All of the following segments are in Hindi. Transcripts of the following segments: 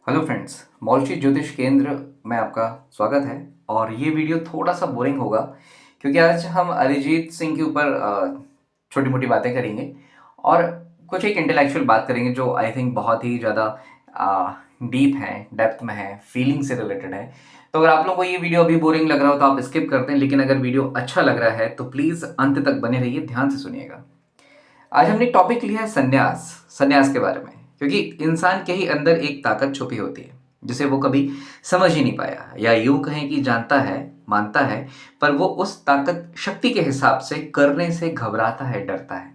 हेलो फ्रेंड्स, मौलशी ज्योतिष केंद्र में आपका स्वागत है। और ये वीडियो थोड़ा सा बोरिंग होगा क्योंकि आज हम अरिजीत सिंह के ऊपर छोटी मोटी बातें करेंगे और कुछ एक इंटेलेक्चुअल बात करेंगे जो आई थिंक बहुत ही ज़्यादा डीप है, डेप्थ में है, फीलिंग से रिलेटेड है। तो अगर आप लोगों को ये वीडियो अभी बोरिंग लग रहा हो तो आप स्किप करते हैं, लेकिन अगर वीडियो अच्छा लग रहा है तो प्लीज़ अंत तक बने रहिए, ध्यान से सुनिएगा। आज हमने टॉपिक लिया है संन्यास। संन्यास के बारे में, क्योंकि इंसान के ही अंदर एक ताकत छुपी होती है जिसे वो कभी समझ ही नहीं पाया, या यूं कहें कि जानता है, मानता है, पर वो उस ताकत शक्ति के हिसाब से करने से घबराता है, डरता है।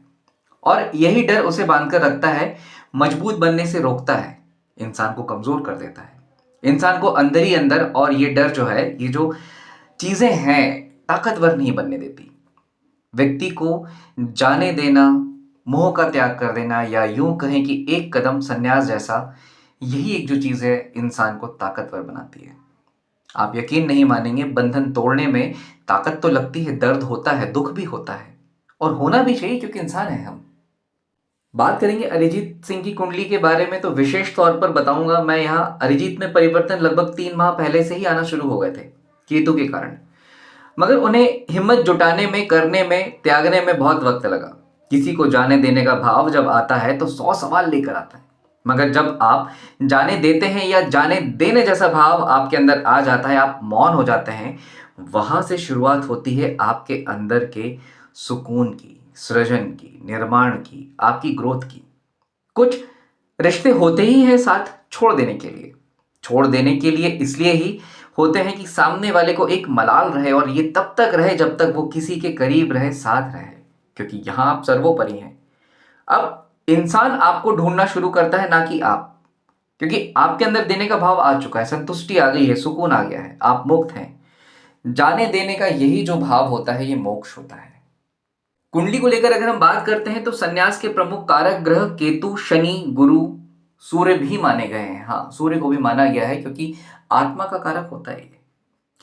और यही डर उसे बांध कर रखता है, मजबूत बनने से रोकता है, इंसान को कमजोर कर देता है, इंसान को अंदर ही अंदर। और ये डर जो है, ये जो चीजें हैं, ताकतवर नहीं बनने देती। व्यक्ति को जाने देना, मोह का त्याग कर देना, या यूं कहें कि एक कदम संन्यास जैसा, यही एक जो चीज़ है इंसान को ताकतवर बनाती है। आप यकीन नहीं मानेंगे, बंधन तोड़ने में ताकत तो लगती है, दर्द होता है, दुख भी होता है, और होना भी चाहिए क्योंकि इंसान है हम। बात करेंगे अरिजीत सिंह की कुंडली के बारे में तो विशेष तौर पर बताऊंगा मैं। यहाँ अरिजीत में परिवर्तन लगभग 3 माह पहले से ही आना शुरू हो गए थे, केतु के कारण। मगर उन्हें हिम्मत जुटाने में, करने में, त्यागने में बहुत वक्त लगा। किसी को जाने देने का भाव जब आता है तो 100 सवाल लेकर आता है, मगर जब आप जाने देते हैं या जाने देने जैसा भाव आपके अंदर आ जाता है, आप मौन हो जाते हैं, वहां से शुरुआत होती है आपके अंदर के सुकून की, सृजन की, निर्माण की, आपकी ग्रोथ की। कुछ रिश्ते होते ही हैं साथ छोड़ देने के लिए। छोड़ देने के लिए इसलिए ही होते हैं कि सामने वाले को एक मलाल रहे, और ये तब तक रहे जब तक वो किसी के करीब रहे, साथ रहे, क्योंकि यहां आप सर्वोपरि हैं। अब इंसान आपको ढूंढना शुरू करता है, ना कि आप, क्योंकि आपके अंदर देने का भाव आ चुका है, संतुष्टि आ गई है, सुकून आ गया है, आप मुक्त हैं। जाने देने का यही जो भाव होता है, ये मोक्ष होता है। कुंडली को लेकर अगर हम बात करते हैं तो संन्यास के प्रमुख कारक ग्रह केतु, शनि, गुरु, सूर्य भी माने गए हैं। हाँ, सूर्य को भी माना गया है क्योंकि आत्मा का कारक होता है ये।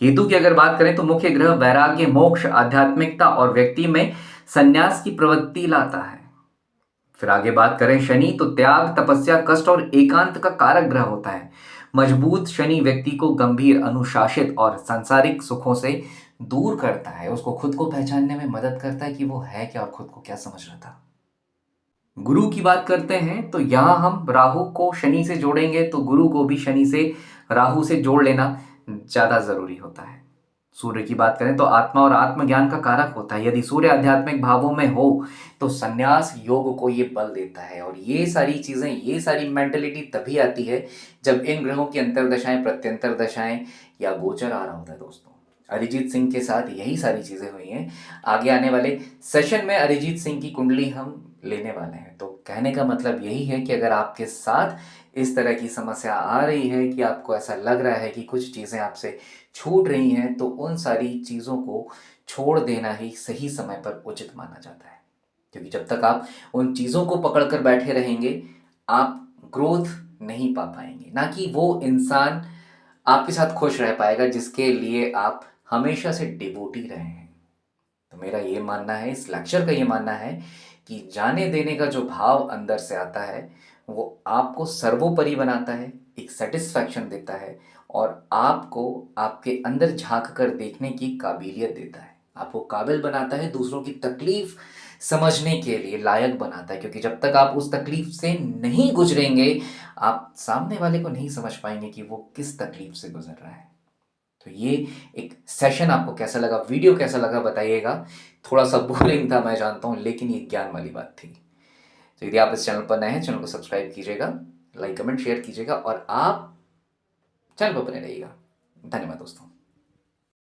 केतु की अगर बात करें तो मुख्य ग्रह वैराग्य, मोक्ष, आध्यात्मिकता और व्यक्ति में संन्यास की प्रवृत्ति लाता है। फिर आगे बात करें शनि तो त्याग, तपस्या, कष्ट और एकांत का कारक ग्रह होता है। मजबूत शनि व्यक्ति को गंभीर, अनुशासित और सांसारिक सुखों से दूर करता है, उसको खुद को पहचानने में मदद करता है कि वो है क्या और खुद को क्या समझ रहा था। गुरु की बात करते हैं तो यहां हम राहु को शनि से जोड़ेंगे, तो गुरु को भी शनि से, राहु से जोड़ लेना ज्यादा जरूरी होता है। सूर्य की बात करें तो आत्मा और आत्मज्ञान का कारक होता है। यदि सूर्य आध्यात्मिक भावों में हो तो संन्यास योग को ये बल देता है। और ये सारी चीजें, ये सारी मेंटलिटी तभी आती है जब इन ग्रहों की अंतर्दशाएं, प्रत्यंतर दशाएं या गोचर आ रहा होता है। दोस्तों, अरिजीत सिंह के साथ यही सारी चीजें हुई हैं। आगे आने वाले सेशन में अरिजीत सिंह की कुंडली हम लेने वाले हैं। तो कहने का मतलब यही है कि अगर आपके साथ इस तरह की समस्या आ रही है कि आपको ऐसा लग रहा है कि कुछ चीज़ें आपसे छूट रही हैं, तो उन सारी चीज़ों को छोड़ देना ही सही समय पर उचित माना जाता है। क्योंकि जब तक आप उन चीज़ों को पकड़ कर बैठे रहेंगे, आप ग्रोथ नहीं पा पाएंगे, ना कि वो इंसान आपके साथ खुश रह पाएगा जिसके लिए आप हमेशा से डिवोटी रहे हैं। तो मेरा ये मानना है, इस लेक्चर का ये मानना है कि जाने देने का जो भाव अंदर से आता है वो आपको सर्वोपरि बनाता है, एक सेटिस्फैक्शन देता है, और आपको आपके अंदर झांक कर देखने की काबिलियत देता है, आपको काबिल बनाता है, दूसरों की तकलीफ समझने के लिए लायक बनाता है। क्योंकि जब तक आप उस तकलीफ से नहीं गुजरेंगे, आप सामने वाले को नहीं समझ पाएंगे कि वो किस तकलीफ से गुजर रहा है। तो ये एक सेशन आपको कैसा लगा, वीडियो कैसा लगा बताइएगा। थोड़ा सा बोरिंग था मैं जानता हूँ, लेकिन ये ज्ञान वाली बात थी। तो यदि आप इस चैनल पर नए हैं, चैनल को सब्सक्राइब कीजिएगा, लाइक कमेंट शेयर कीजिएगा, और आप चैनल पर बने रहिएगा। धन्यवाद दोस्तों।